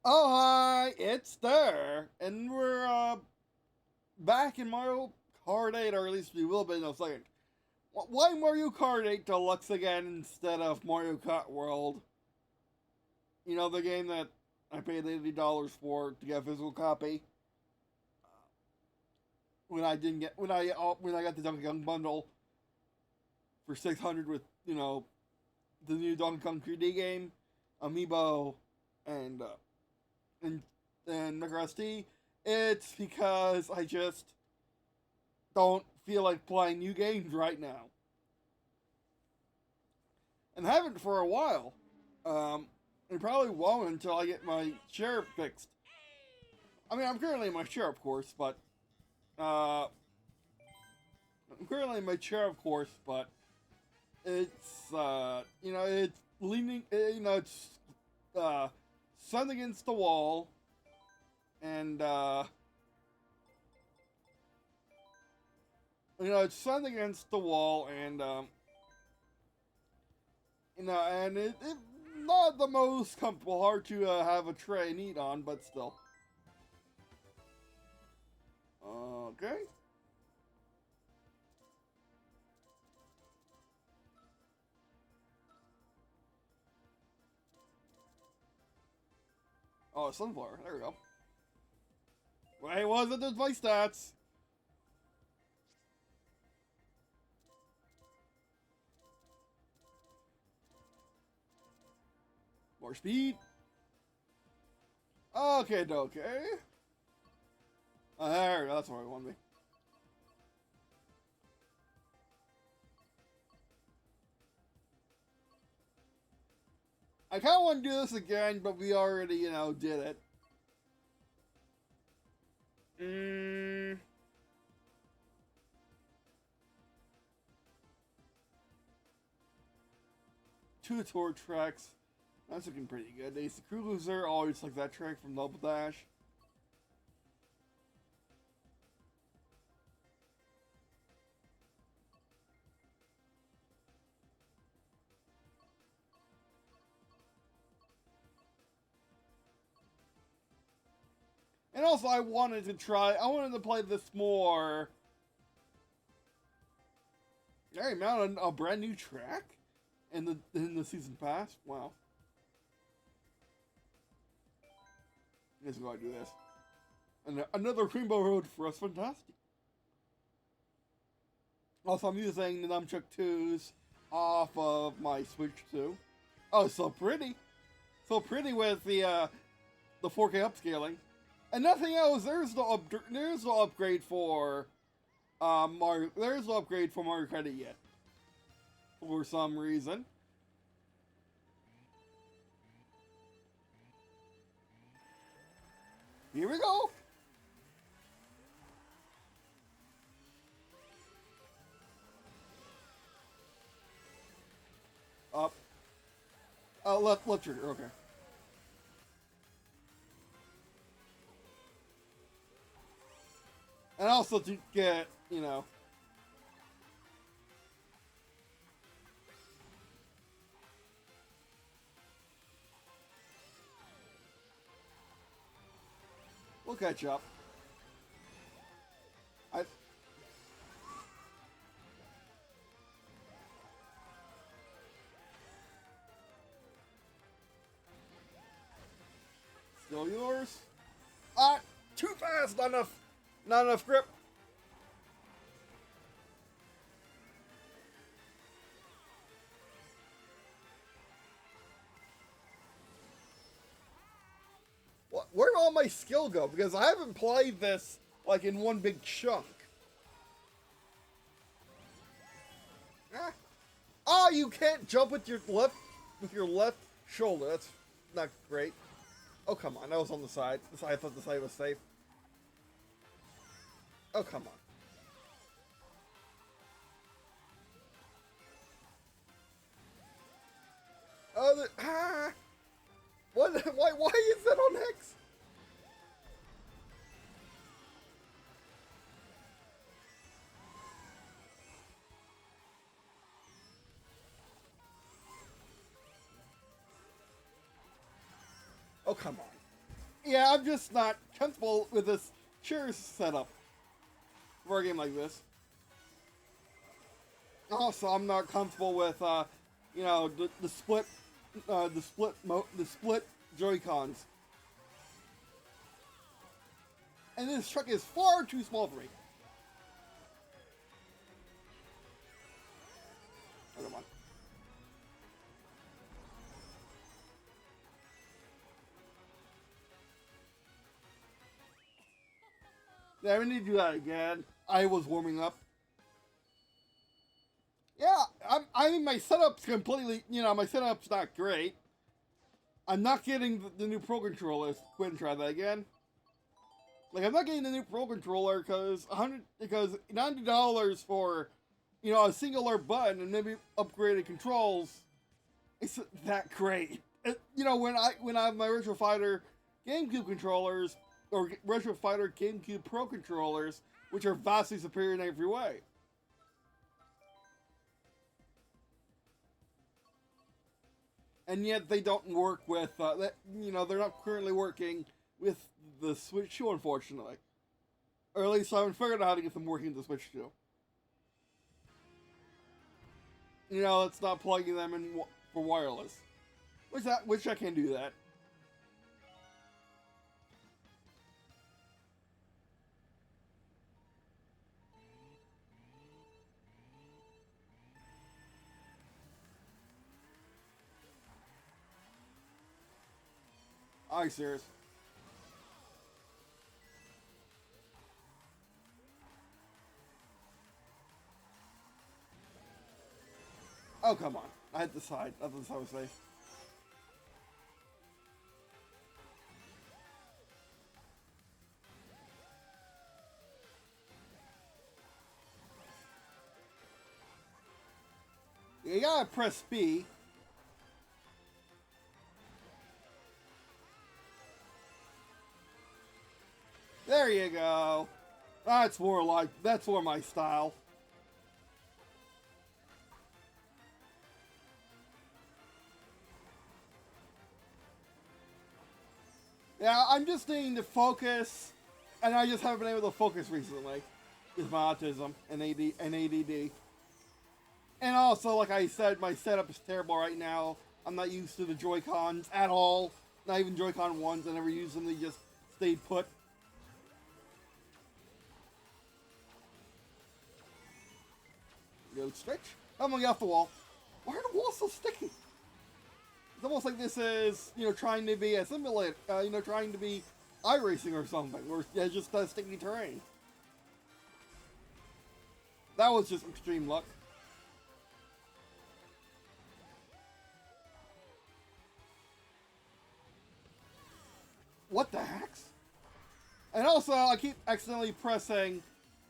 Oh hi, it's there, and we're back in Mario Kart 8, or at least we will be in a second. Why Mario Kart 8 Deluxe again instead of Mario Kart World? You know, the game that I paid $80 for to get a physical copy when I didn't get when I got the Donkey Kong bundle for 600 with the new Donkey Kong 3D game, Amiibo, and uh, and and MicroSD. It's because I just don't feel like playing new games right now, and haven't for a while. And probably won't until I get my share fixed. I mean, I'm currently in my chair, of course, but uh, I'm currently in my chair, of course, but it's it's leaning, it's uh, sun against the wall, and it's sun against the wall, and and it not the most comfortable, hard to have a tray and eat on, but still. Okay. Oh, sunflower. There we go. Wait, wasn't this my stats? More speed. Okay, okay. There, that's where I want to be. I kind of want to do this again, but we already, did it. Mm, two tour tracks. That's looking pretty good. Ace Cruiser, always like that track from Double Dash. And also, I wanted to play this more. Hey, man, a brand new track in the season pass. Wow. I guess we gotta do this. And another Rainbow Road for us, fantastic. Also, I'm using the Nunchuk 2s off of my Switch 2. Oh, so pretty. So pretty with the 4K upscaling. And nothing else, there's no upgrade for Mario there's no upgrade for Mario Kart yet. For some reason. Here we go. Up. Left trigger, okay. And also to get, we'll catch up. I Still yours. Ah, too fast, not enough grip. Where'd all my skill go? Because I haven't played this like in one big chunk. Ah. Oh, you can't jump with your left shoulder. That's not great. Oh come on, that was on the side. I thought the side was safe. Oh come on. Oh, what? Why is that on X? Oh come on. Yeah, I'm just not comfortable with this chair setup for a game like this. Also, I'm not comfortable with, you know, the split Joy-Cons. And this truck is far too small for me. Oh, come on. Yeah, we need to do that again. I was warming up. Yeah, I mean, my setup's completely, you know, my setup's not great. I'm not getting the new Pro Controller. Go ahead and try that again. Like, I'm not getting the new Pro Controller because $90 for, you know, a singular button and maybe upgraded controls isn't that great. You know, when I have my Retro Fighter GameCube controllers or Retro Fighter GameCube Pro controllers, which are vastly superior in every way. And yet they don't work with, you know, they're not currently working with the Switch 2, unfortunately. Or at least I haven't figured out how to get them working with the Switch 2. You know, it's not plugging them in for wireless. Which I can do that. Are you serious? Oh, come on. I had to side. I thought I was safe. You gotta press B. There you go. That's more my style. Yeah, I'm just needing to focus, and I just haven't been able to focus recently with my autism and ADD. And also, like I said, my setup is terrible right now. I'm not used to the Joy-Cons at all. Not even Joy-Con 1s. I never used them. They just stayed put. Go stretch. I'm gonna get off the wall. Why are the walls so sticky? It's almost like this is, you know, trying to be a simulator, you know, trying to be iRacing or something, where it's just sticky terrain. That was just extreme luck. What the heck? And also, I keep accidentally pressing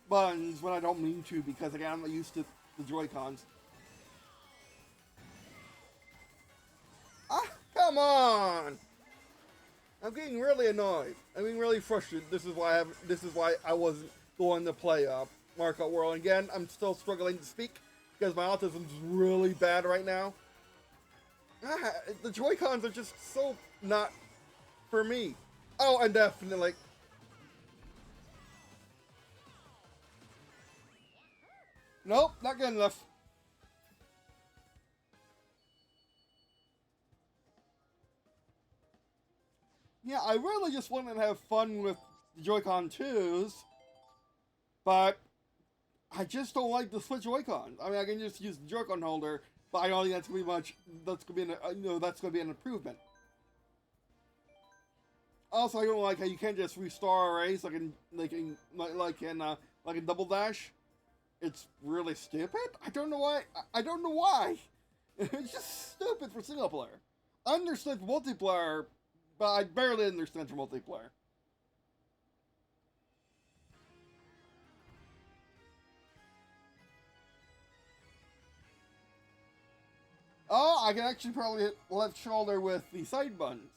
buttons when I don't mean to because, again, I'm not used to the Joy-Cons. Ah, come on! I'm getting really annoyed. I'm getting really frustrated. This is why I wasn't going to play Mario Kart World. And again, I'm still struggling to speak because my autism's really bad right now. Ah, the Joy-Cons are just so not for me. Oh, and definitely. Nope, not good enough. Yeah, I really just wanted to have fun with the Joy-Con 2s, but I just don't like the Switch Joy-Con. I mean, I can just use the Joy-Con holder, but I don't think that's gonna be much. That's gonna be that's gonna be an improvement. Also, I don't like how you can't just restore a race like in Double Dash. It's really stupid. I don't know why. I don't know why. It's just stupid for single player. I understand for multiplayer, but I barely understand for multiplayer. Oh, I can actually probably hit left shoulder with the side buttons.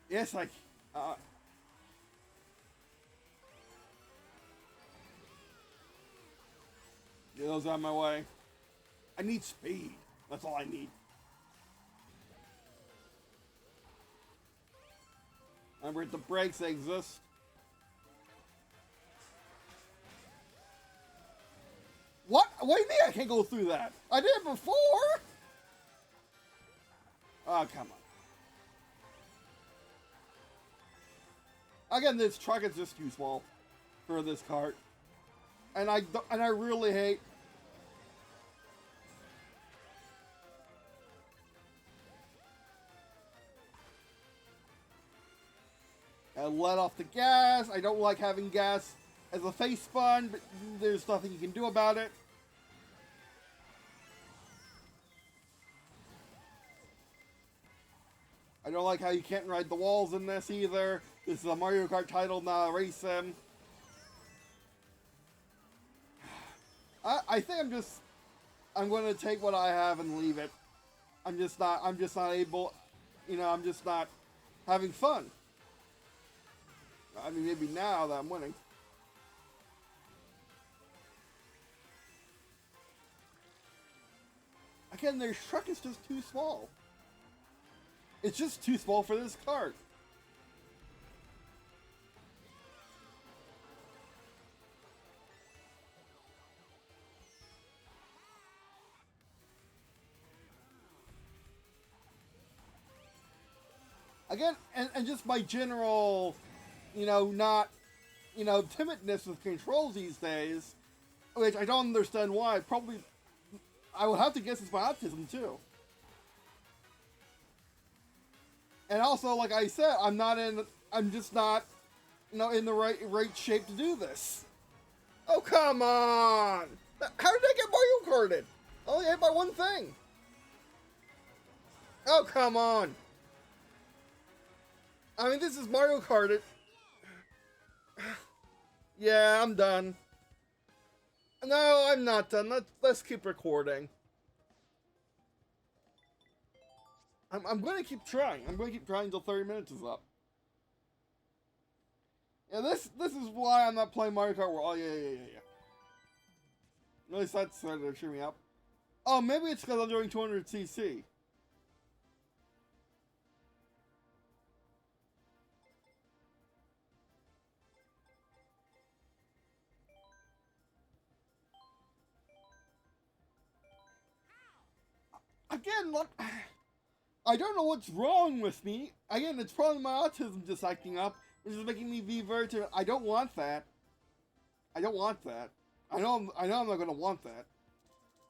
Yes, I. Get those out of my way. I need speed. That's all I need. Remember, the brakes, they exist. What? What do you mean I can't go through that? I did it before! Oh, come on. Again, this truck is just too small for this cart. And I really hate... I let off the gas. I don't like having gas as a face spun, but there's nothing you can do about it. I don't like how you can't ride the walls in this either. This is a Mario Kart title, not a race sim. I think I'm going to take what I have and leave it. I'm just not able, I'm just not having fun. I mean, maybe now that I'm winning. Again, their truck is just too small. It's just too small for this cart. Again, and just my general, not, timidness with controls these days, which I don't understand why. Probably, I would have to guess it's my autism too. And also, like I said, I'm just not, in the right shape to do this. Oh, come on! How did I get Mario Karted? I only hit by one thing. Oh, come on! I mean, this is Mario Kart. Yeah, I'm done. No, I'm not done. Let's keep recording. I'm going to keep trying. I'm going to keep trying until 30 minutes is up. Yeah, this is why I'm not playing Mario Kart World. Oh, yeah. At least that's starting to cheer me up. Oh, maybe it's because I'm doing 200cc. Again, look, I don't know what's wrong with me. Again, it's probably my autism just acting up, which is making me be very timid. I don't want that. I don't want that. I know I'm not going to want that.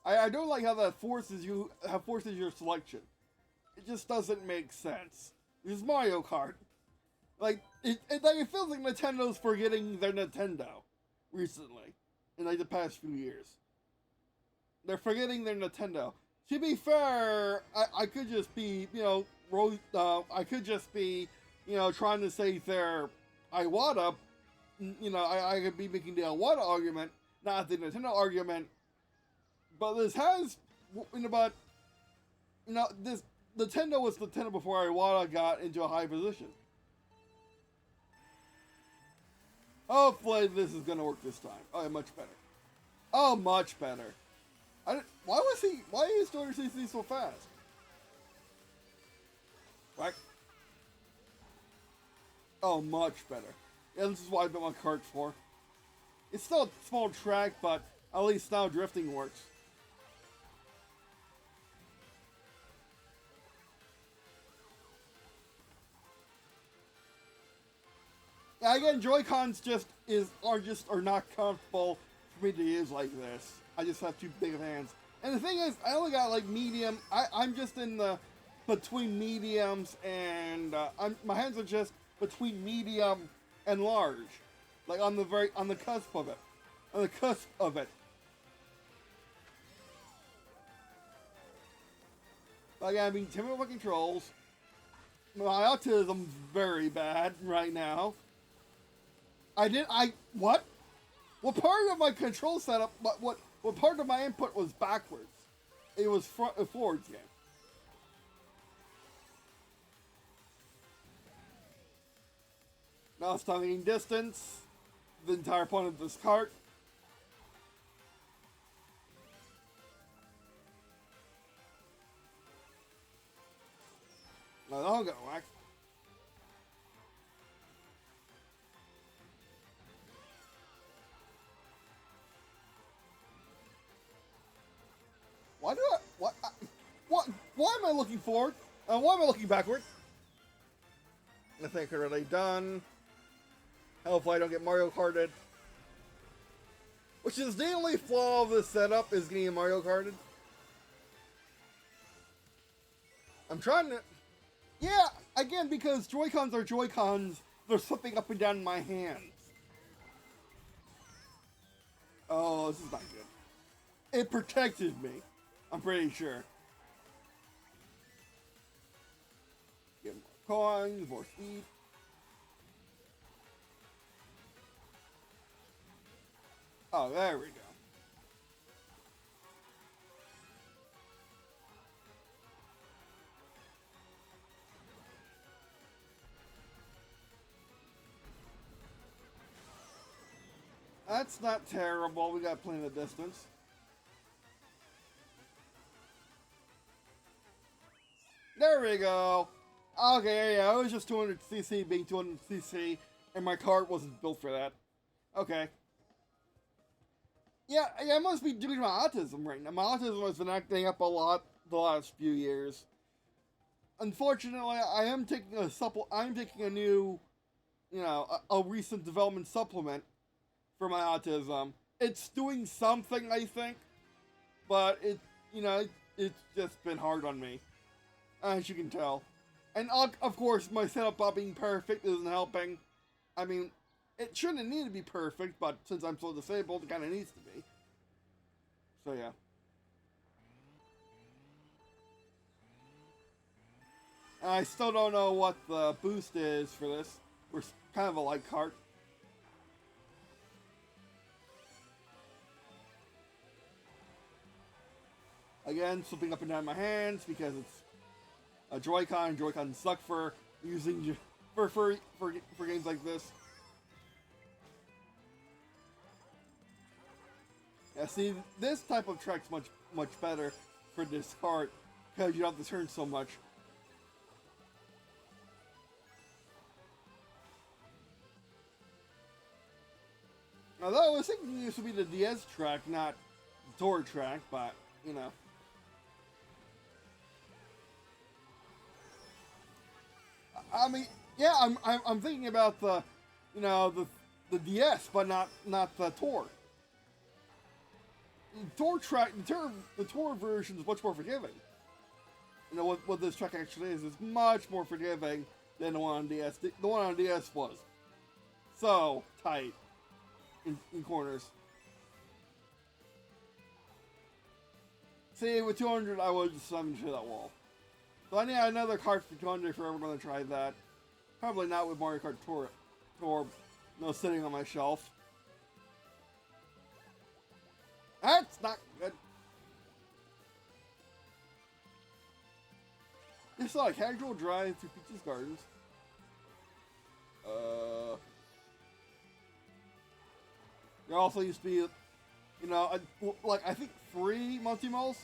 I don't like how that forces your selection. It just doesn't make sense. This is Mario Kart. Like, it feels like Nintendo's forgetting their Nintendo recently, in like the past few years. They're forgetting their Nintendo. To be fair, I could just be, I could just be, trying to say their Iwata, I could be making the Iwata argument, not the Nintendo argument, but this has, this Nintendo was Nintendo before Iwata got into a high position. Hopefully this is going to work this time. Oh, much better. Oh, much better. Why is 200cc so fast? Right? Oh, much better. Yeah, this is what I built my kart for. It's still a small track, but at least now drifting works. Yeah, again, Joy-Cons are not comfortable for me to use like this. I just have too big of hands. And the thing is, I only got like medium. I'm just in the between mediums and my hands are just between medium and large, like on the cusp of it. On the cusp of it. But again, I'm being timid with controls. My autism's very bad right now. What? What part of my control setup? What part of my input was backwards? It was forwards game. Now it's talking distance. The entire point of this cart. am I looking forward? Why am I looking backward? I think I'm already done. Hopefully I don't get Mario Karted. Which is the only flaw of this setup, is getting Mario Karted. I'm trying to... Yeah, again, because Joy-Cons are Joy-Cons, they're slipping up and down in my hands. Oh, this is not good. It protected me, I'm pretty sure. Get more coins, more speed. Oh, there we go. That's not terrible. We got plenty of distance. There we go. Okay, yeah, it was just 200cc being 200cc, and my cart wasn't built for that. Okay. Yeah, I must be due to my autism right now. My autism has been acting up a lot the last few years. Unfortunately, I am taking a new, you know, a recent development supplement for my autism. It's doing something, I think, but it's just been hard on me, as you can tell. And of course, my setup not being perfect isn't helping. I mean, it shouldn't need to be perfect, but since I'm so disabled, it kind of needs to be. So yeah. And I still don't know what the boost is for this. We're kind of a light cart. Again, slipping up and down my hands because it's a Joy-Con. Joy-Cons suck for using for games like this. Yeah, see, this type of track's much better for this cart because you don't have to turn so much. Although I was thinking this would be the DS track, not the Tour track, but you know. I mean, yeah, I'm thinking about the, you know, the DS, but not the Tour. The Tour version is much more forgiving. You know what this track actually is much more forgiving than the one on DS. The one on DS was so tight in corners. See, with 200, I would just slam into that wall. So I need another cart for 200 if we're ever going to try that. Probably not with Mario Kart Tour, sitting on my shelf. That's not good. It's like a casual drive through Peach's Gardens. There also used to be, you know, like I think 3 multi-malls.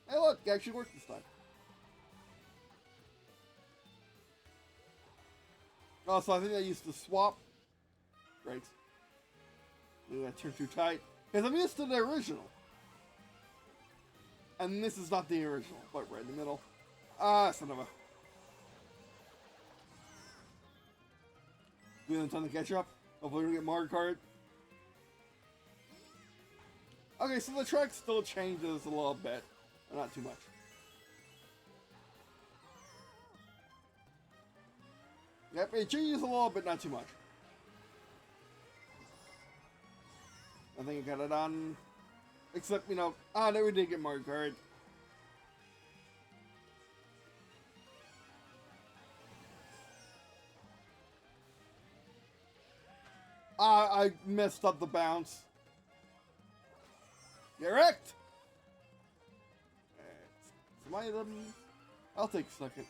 Hey look, it actually worked this time. Also, I think I used to swap. Right. Maybe I turned too tight. Because I'm used to the original. And this is not the original, but right in the middle. Ah, son of a... We have time to catch up. Hopefully we get Mario Kart. Okay, so the track still changes a little bit. But not too much. Yep, it changes a little bit, not too much. I think I got it on. Except, you know, there we did get Mario Kart. I messed up the bounce. Get wrecked! Some items. I'll take a second.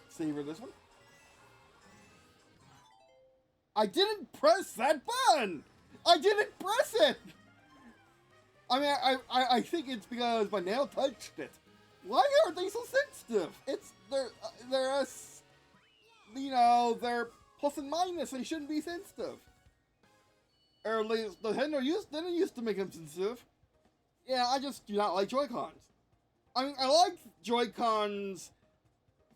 Savor this one. I didn't press that button! I didn't press it! I mean, I think it's because my nail touched it. Why are they so sensitive? They're plus and minus, they shouldn't be sensitive. or at least Nintendo didn't used to make them sensitive. Yeah, I just do not like Joy-Cons. I mean, I like Joy-Cons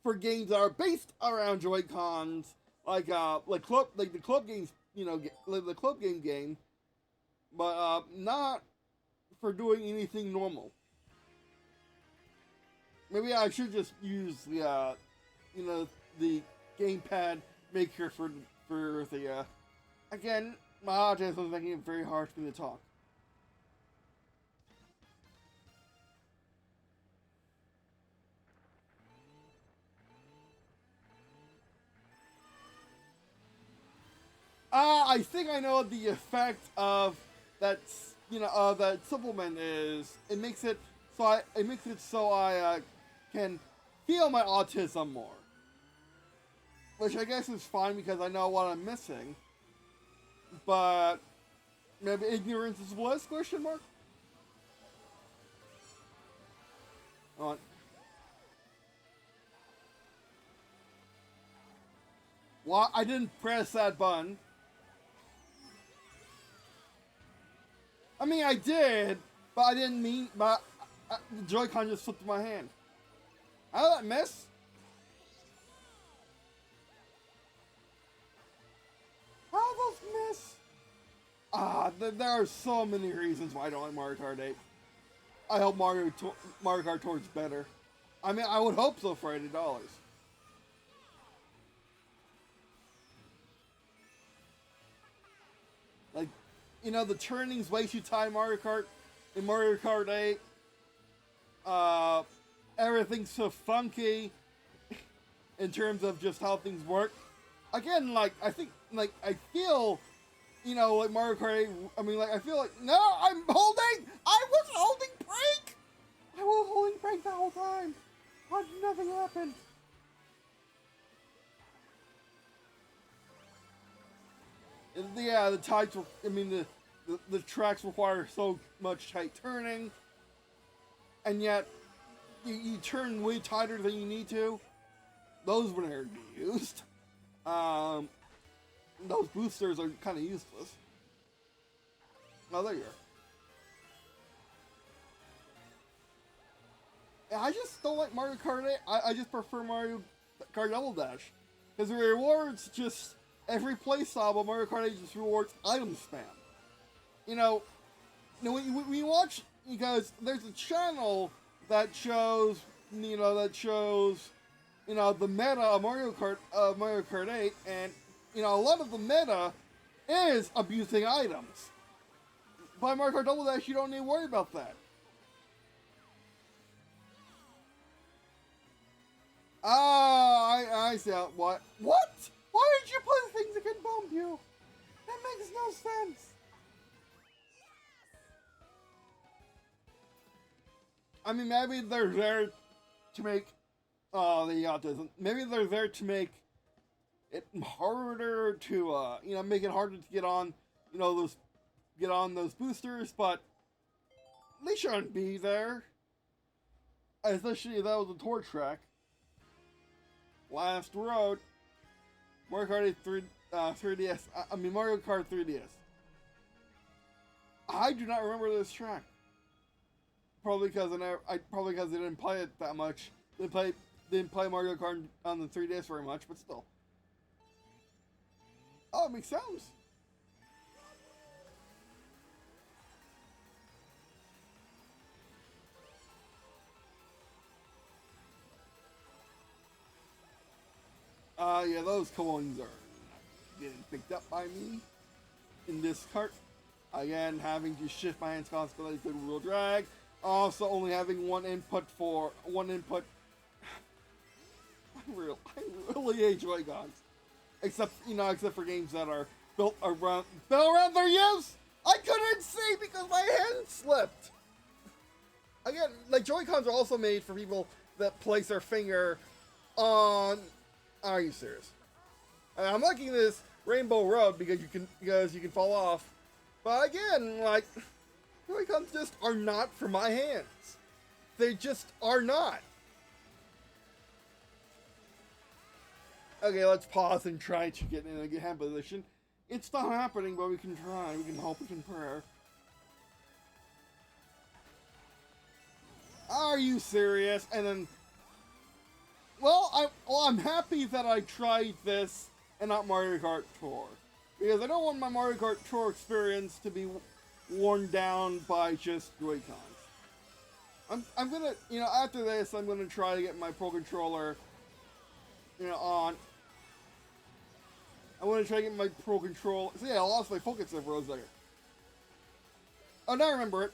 for games that are based around Joy-Cons, like the club games, like the club game, but not for doing anything normal. Maybe I should just use the gamepad maker for the. Again, my autism is making it very hard for me to talk. I think I know the effect of that. That supplement is. It makes it so I can feel my autism more, which I guess is fine because I know what I'm missing. But maybe ignorance is bliss? Question mark. On. Well, I didn't press that button. I mean, I did, but I didn't mean. But the Joy-Con just slipped in my hand. How did that miss? How those miss? There are so many reasons why I don't like Mario Kart 8. I hope Mario Kart Tour's better. I mean, I would hope so for $80. Like, the turning's way too tight in Mario Kart 8. Everything's so funky in terms of just how things work. Again, I feel, like Mario Kart 8, I feel like, no, I was holding brake! I was holding brake the whole time. But nothing happened. Yeah, the tights, the tracks require so much tight turning, and yet you turn way tighter than you need to. Those were never used. Those boosters are kind of useless. Oh, there you are. I just don't like Mario Kart 8. I just prefer Mario Kart Double Dash, because the rewards just every playstyle, but Mario Kart 8 just rewards item spam. When you watch, because there's a channel that shows, the meta of Mario Kart 8, and, a lot of the meta is abusing items. By Mario Kart Double Dash, you don't need to worry about that. I see. What? What? Why did you put things that can bump you? That makes no sense. I mean, maybe they're there to make the autism. Maybe they're there to make it harder to make it harder to get on those boosters, but they shouldn't be there. Especially if that was a tour track. Last road. Mario Kart 3DS. Mario Kart 3DS. I do not remember this track. Probably because they didn't play it that much. Didn't play Mario Kart on the 3DS very much, but still. Oh, it makes sounds. Yeah, those coins are getting picked up by me in this cart. Again, having to shift my hands constantly through wheel drag. Also, only having one input. I really hate Joy-Cons. Except for games that are built around their use. I couldn't see because my hand slipped. Again, Joy-Cons are also made for people that place their finger on. Are you serious? I'm liking this Rainbow Road because you can fall off. But again, Joy-Cons just are not for my hands. They just are not. Okay, let's pause and try to get in a good hand position. It's not happening, but we can try. We can hope, we can pray. Are you serious? And then, well, I'm happy that I tried this and not Mario Kart Tour, because I don't want my Mario Kart Tour experience to be worn down by just Joy-Cons. I'm gonna, after this, I'm gonna try to get my Pro Controller, on. I want to try to get my Pro Controller. See, I lost my focus there for a second. Oh, now I remember it.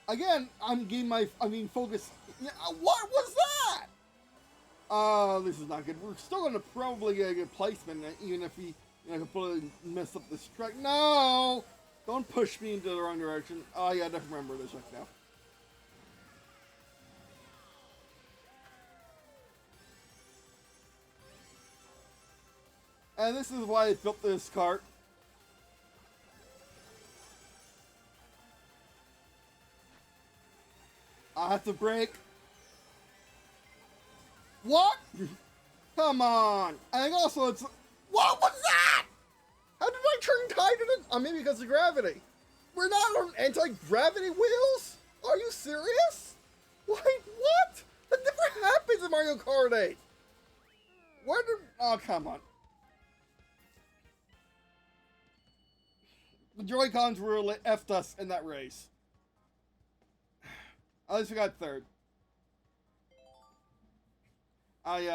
Again, I'm getting focus. Yeah, what was that? This is not good. We're still gonna probably get a good placement, even if we, completely mess up this track. No! Don't push me into the wrong direction. Oh yeah, I don't remember this right now. And this is why I built this cart. I have to brake. What? Come on. And also, it's... What was that? How did I turn tight in it? Maybe because of gravity. We're not on anti-gravity wheels? Are you serious? Wait, what? That never happens in Mario Kart 8. Where did... Oh, come on. The Joy-Cons really effed us in that race. At least we got third. I'm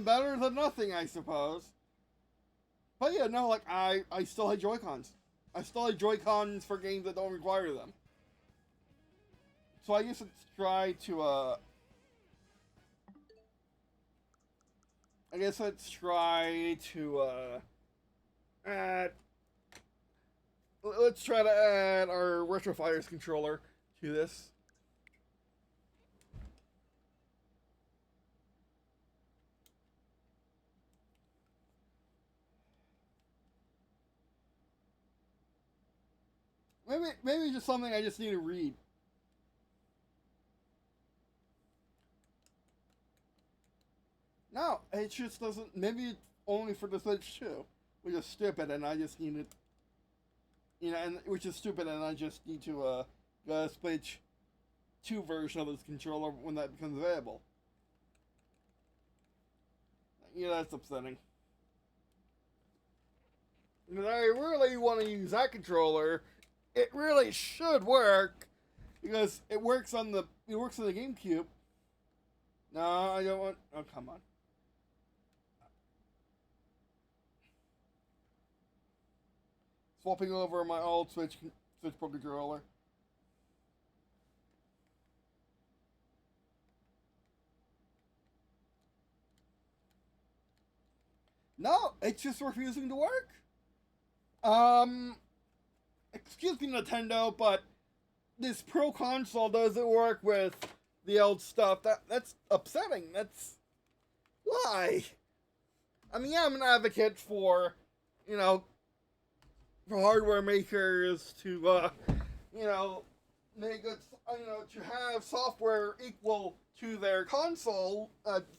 better than nothing, I suppose. But yeah, no, like, I still had Joy-Cons. I still had Joy-Cons for games that don't require them. So I guess let's try to, let's try to add our Retro Fighters controller to this. Maybe just something I just need to read. No, it just doesn't. Maybe it's only for the Switch 2, which is stupid, and I just need it. And which is stupid, and I just need to get a Switch 2 version of this controller when that becomes available. That's upsetting. Because I really want to use that controller. It really should work, because it works on the GameCube. No, I don't want. Oh, come on. Swapping over my old Switch Pro controller. No, it's just refusing to work. Excuse me, Nintendo, but this Pro console doesn't work with the old stuff. That's upsetting. That's why. I mean, yeah, I'm an advocate for, for hardware makers to, make it, to have software equal to their console,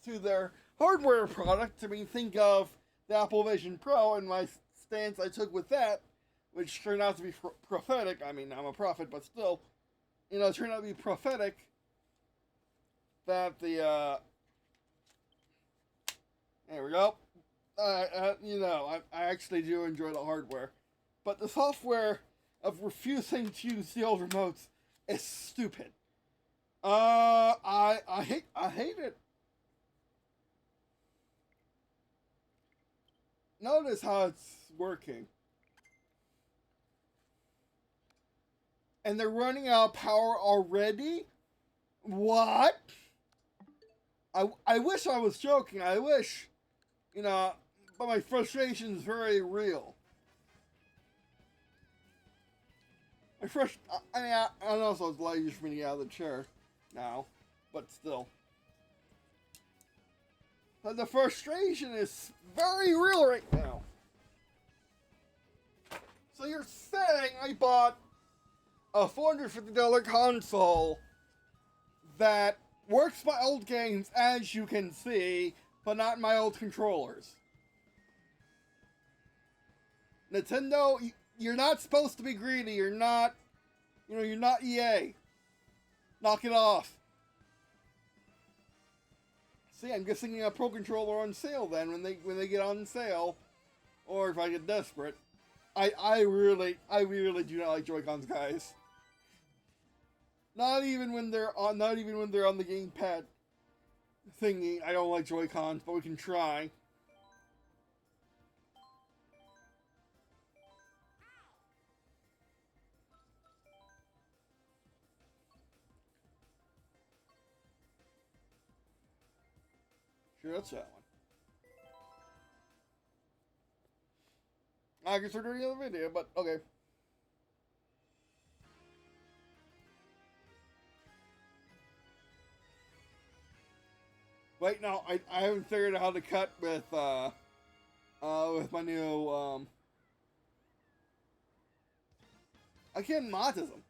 to their hardware product. I mean, think of the Apple Vision Pro and my stance I took with that, which turned out to be prophetic. I mean, I'm a prophet, but still, it turned out to be prophetic that the, there we go. I actually do enjoy the hardware. But the software of refusing to use the old remotes is stupid. I hate it. Notice how it's working. And they're running out of power already? What? I wish I was joking. I wish, but my frustration is very real. And also it's lazy for me to get out of the chair now, but still. But the frustration is very real right now. So you're saying I bought a $450 console that works my old games, as you can see, but not my old controllers. Nintendo, you're not supposed to be greedy. You're not, you're not EA. Knock it off. See, I'm guessing a Pro Controller on sale then when they get on sale, or if I get desperate. I really do not like Joy-Cons, guys. Not even when they're on the gamepad thingy. I don't like Joy-Cons, but we can try. Sure, that's that one. I guess we're doing another video, but okay. Wait, no, I haven't figured out how to cut with my new, I can't autism.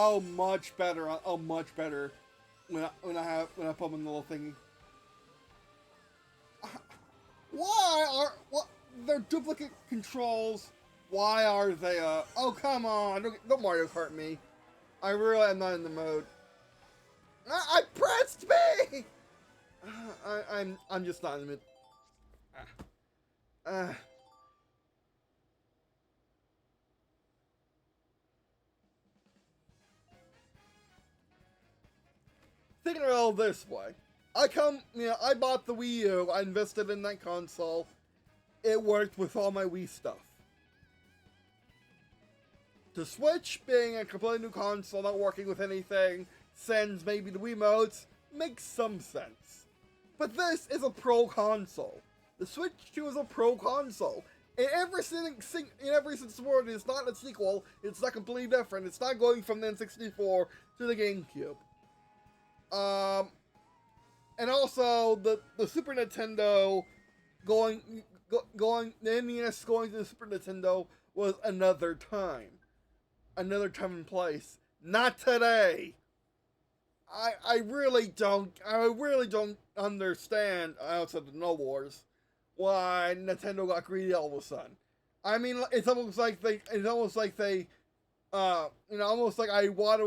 Oh, much better. Oh, much better. When I put them in the little thingy. They're duplicate controls. Why are they? Oh, come on! Don't Mario Kart me. I really am not in the mode. I pressed me. I'm just not in the mood. Thinking of it all this way. I bought the Wii U, I invested in that console. It worked with all my Wii stuff. The Switch, being a completely new console, not working with anything, sends maybe the Wiimotes, makes some sense. But this is a pro console. The Switch 2 is a pro console. In every sense of the word, it's not a sequel, it's not completely different, it's not going from the N64 to the GameCube. And also the Super Nintendo the NES going to the Super Nintendo was another time and place. Not today. I really don't understand, outside the No Wars, why Nintendo got greedy all of a sudden. I mean, it's almost like Iwata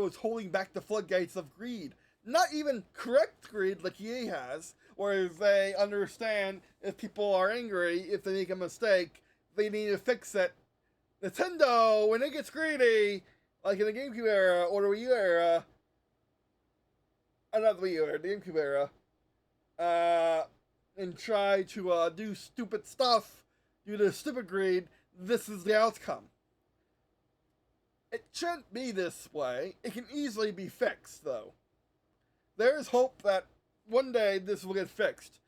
was holding back the floodgates of greed. Not even correct greed like EA has, whereas they understand if people are angry, if they make a mistake, they need to fix it. Nintendo, when it gets greedy, like in the GameCube era or the Wii U era, not the Wii U era, the GameCube era, and try to do stupid stuff due to stupid greed, this is the outcome. It shouldn't be this way. It can easily be fixed, though. There is hope that one day this will get fixed.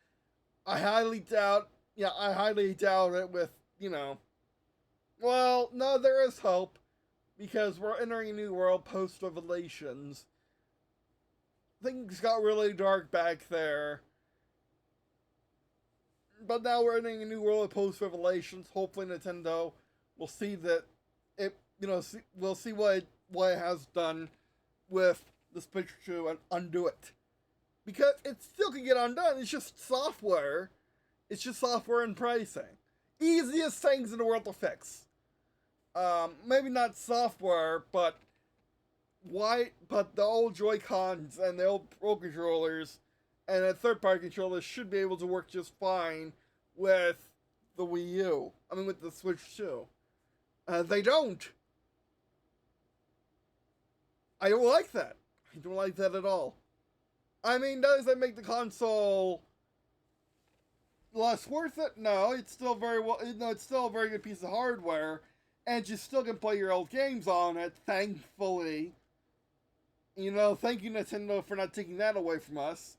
I highly doubt it with, well, no, there is hope, because we're entering a new world post-Revelations. Things got really dark back there. But now we're entering a new world post-Revelations. Hopefully Nintendo will see that we'll see what it has done with this picture and undo it. Because it still can get undone, it's just software. It's just software and pricing. Easiest things in the world to fix. Maybe not software, but the old Joy-Cons and the old Pro controllers and the third-party controllers should be able to work just fine with the Wii U. I mean, with the Switch 2. They don't. I don't like that. I don't like that at all. I mean, does that make the console less worth it? No, it's still it's still a very good piece of hardware, and you still can play your old games on it, thankfully. Thank you, Nintendo, for not taking that away from us.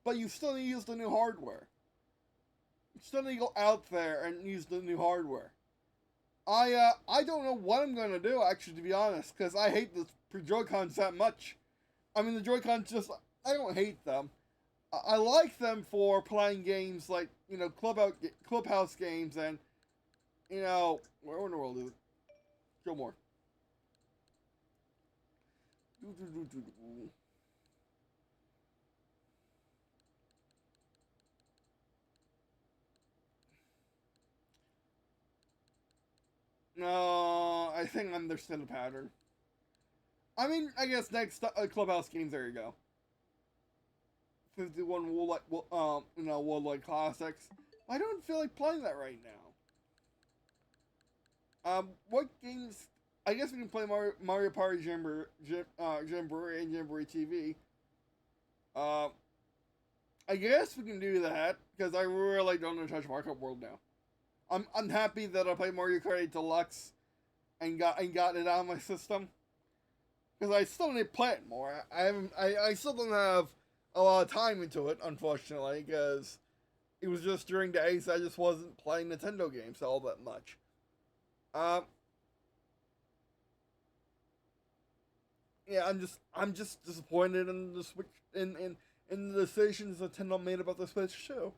But you still need to use the new hardware. still need to go out there and use the new hardware. I don't know what I'm gonna do, actually, to be honest, because I hate the Joy-Cons that much. I mean, the Joy-Cons just, I don't hate them. I like them for playing games like, you know, clubhouse games and, you know, where in the world is it? Kill more. No, I think I understand the pattern. I mean, I guess next clubhouse games. There you go. 51 Worldwide Classics. I don't feel like playing that right now. What games? I guess we can play Mario Party Jamboree and Jamboree TV. I guess we can do that because I really don't want to touch Mario Kart World now. I'm happy that I played Mario Kart 8 Deluxe and got it out of my system. Because I still need to play it more. I still don't have a lot of time into it, unfortunately, because it was just during days I just wasn't playing Nintendo games all that much. Yeah, I'm just disappointed in the Switch in the decisions Nintendo made about the Switch too.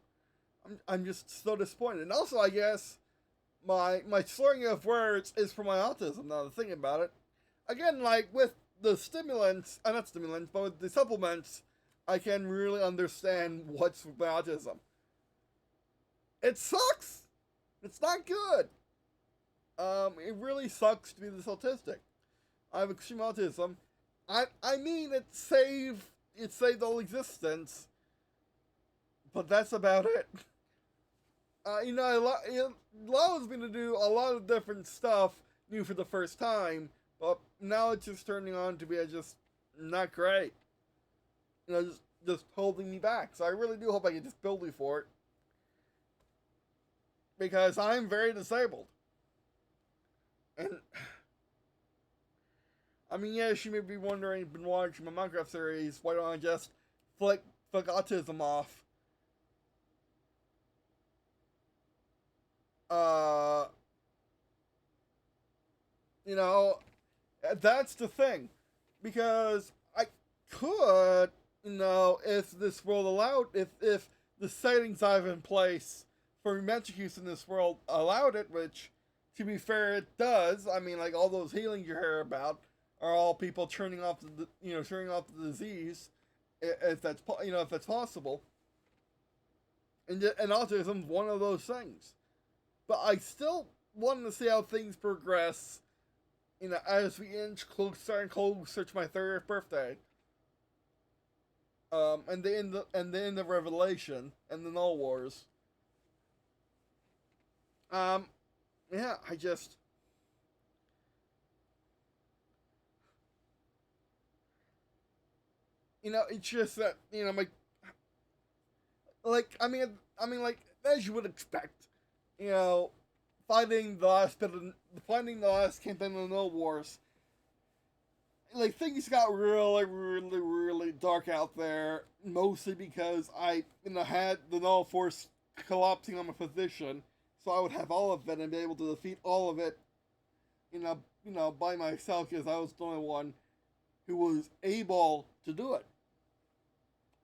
I'm just so disappointed. And also, I guess my slurring of words is for my autism. Now, to think about it, again, like with the stimulants, not stimulants, but with the supplements, I can really understand what's with my autism. It sucks. It's not good. It really sucks to be this autistic. I have extreme autism. I mean, it saved all existence, but that's about it. You know, it allows me to do a lot of different stuff new for the first time, but now it's just turning on to be just not great. You know, just holding me back. So I really do hope I get disability for it, because I'm very disabled. And I mean, yeah, she may be wondering, been watching my Minecraft series, why don't I just flick autism off? You know, that's the thing. Because I could, you know, if this world allowed, if the settings I have in place for magic use in this world allowed it, which, to be fair, it does. I mean, like, all those healings you hear about are all people turning off the disease, if that's possible. And autism's one of those things. But I still want to see how things progress, you know, as we inch closer and closer to my 30th birthday. And the end of Revelation and the Null Wars. Yeah, I just, you know, it's just that, you know, like, as you would expect, you know, finding the last campaign of the Null Wars, like, things got really, really, really dark out there, mostly because I, you know, had the Null Force collapsing on my position, so I would have all of it and be able to defeat all of it, you know, by myself, because I was the only one who was able to do it.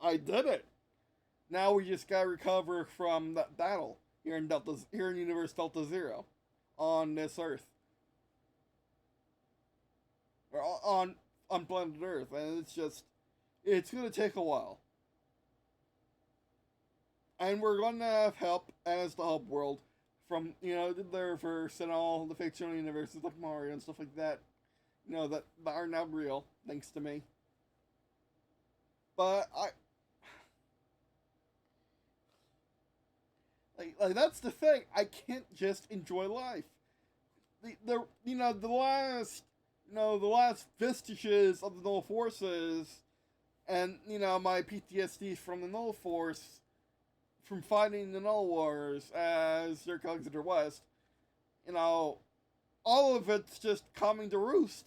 I did it. Now we just gotta recover from that battle here in Universe Delta Zero, on this Earth, or on planet Earth, and it's gonna take a while, and we're gonna have help as the hub world from, you know, the reverse and all the fictional universes like Mario and stuff like that, you know, that are now real thanks to me. But like that's the thing. I can't just enjoy life. The last vestiges of the Null Forces, and, you know, my PTSD from the Null Force, from fighting the Null Wars as Dirk Alexander West, you know, all of it's just coming to roost.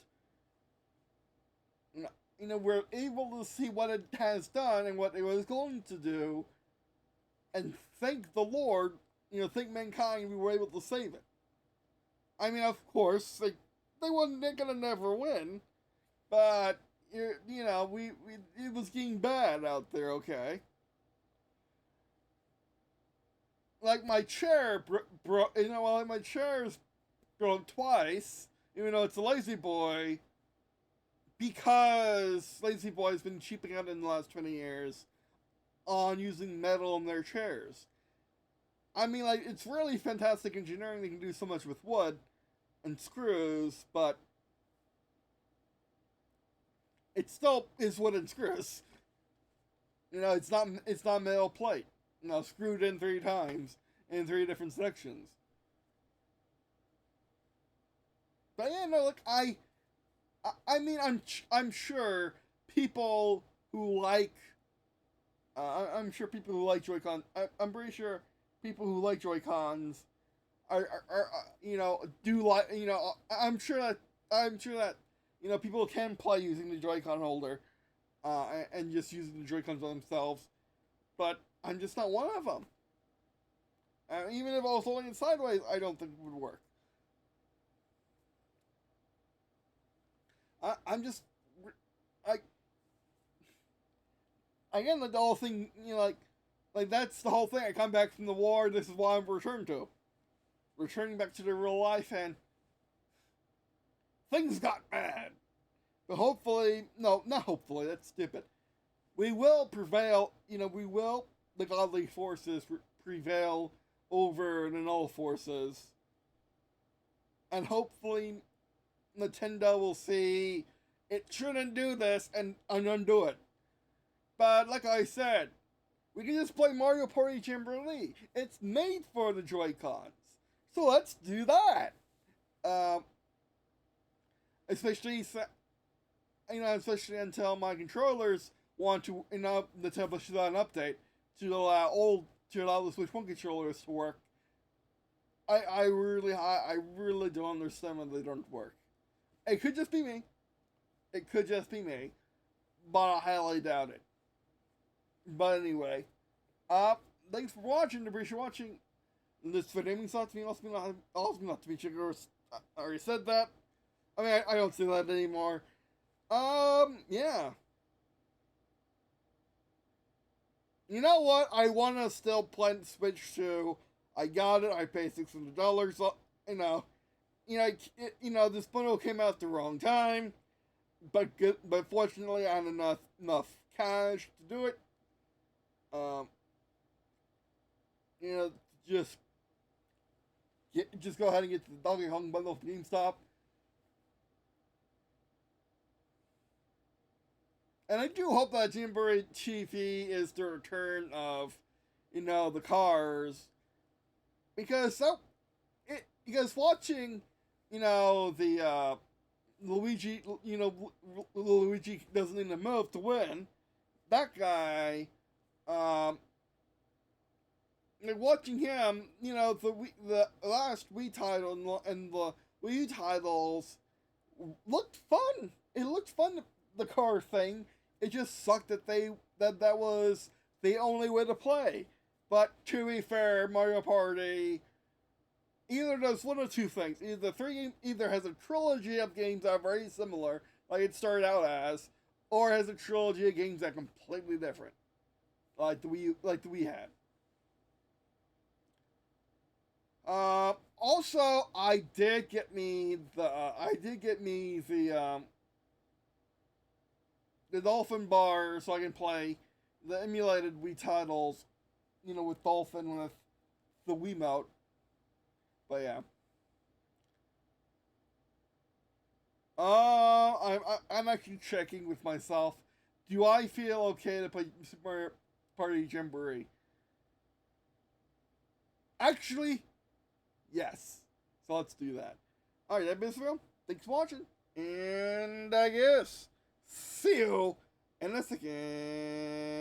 You know, we're able to see what it has done and what it was going to do, and thank the Lord, think mankind we were able to save it. I mean, of course, they're gonna never win, but it was getting bad out there. Okay, like my chair broke. Like my chair's broke twice, even though it's a Lazy Boy, because Lazy Boy's been cheaping out in the last 20 years on using metal in their chairs. I mean, like, it's really fantastic engineering. They can do so much with wood and screws, but it still is wood and screws. It's not metal plate. Screwed in 3 times in 3 different sections. But yeah, no, look, I mean, I'm sure people who like, I'm sure people who like Joy-Con, I'm pretty sure people who like Joy-Cons are do like, I'm sure that people can play using the Joy-Con holder, and just using the Joy-Cons themselves, but I'm just not one of them. Even if I was holding it sideways, I don't think it would work. I'm just, again, like the whole thing, like that's the whole thing. I come back from the war. This is what I'm returning back to the real life, and things got bad. But hopefully, no, not hopefully. That's stupid. We will prevail. The godly forces prevail over the null forces, and hopefully, Nintendo will see it shouldn't do this and undo it. But like I said, we can just play Mario Party Jamboree. It's made for the Joy-Cons. So let's do that. Especially until my controllers want to, Nintendo should out an update to allow the Switch 1 controllers to work. I really don't understand why they don't work. It could just be me. But I highly doubt it. But anyway, thanks for watching. Appreciate you watching. This video means a lot to me. Also not to me. I already said that. I mean, I don't say that anymore. Yeah. You know what? I want to still play Switch 2. I got it. I paid $600. This bundle came out at the wrong time, but fortunately, I had enough cash to do it. Just go ahead and get the Donkey Kong bundle from GameStop. And I do hope that Jamboree TV is the return of, the cars, because watching, the Luigi, Luigi doesn't need to move to win. That guy, watching him, the last Wii title and the Wii U titles looked fun. It looked fun, the car thing. It just sucked that that was the only way to play. But to be fair, Mario Party either does one of 2 things. Either has a trilogy of games that are very similar, like it started out as, or has a trilogy of games that are completely different, like the Wii had. Also, I did get me the Dolphin bar so I can play the emulated Wii titles, with Dolphin with the Wiimote. But yeah. I'm actually checking with myself. Do I feel okay to play Super Mario Party Jamboree? Actually, yes. So let's do that. Alright, that's this video. Thanks for watching. And I guess see you in a second.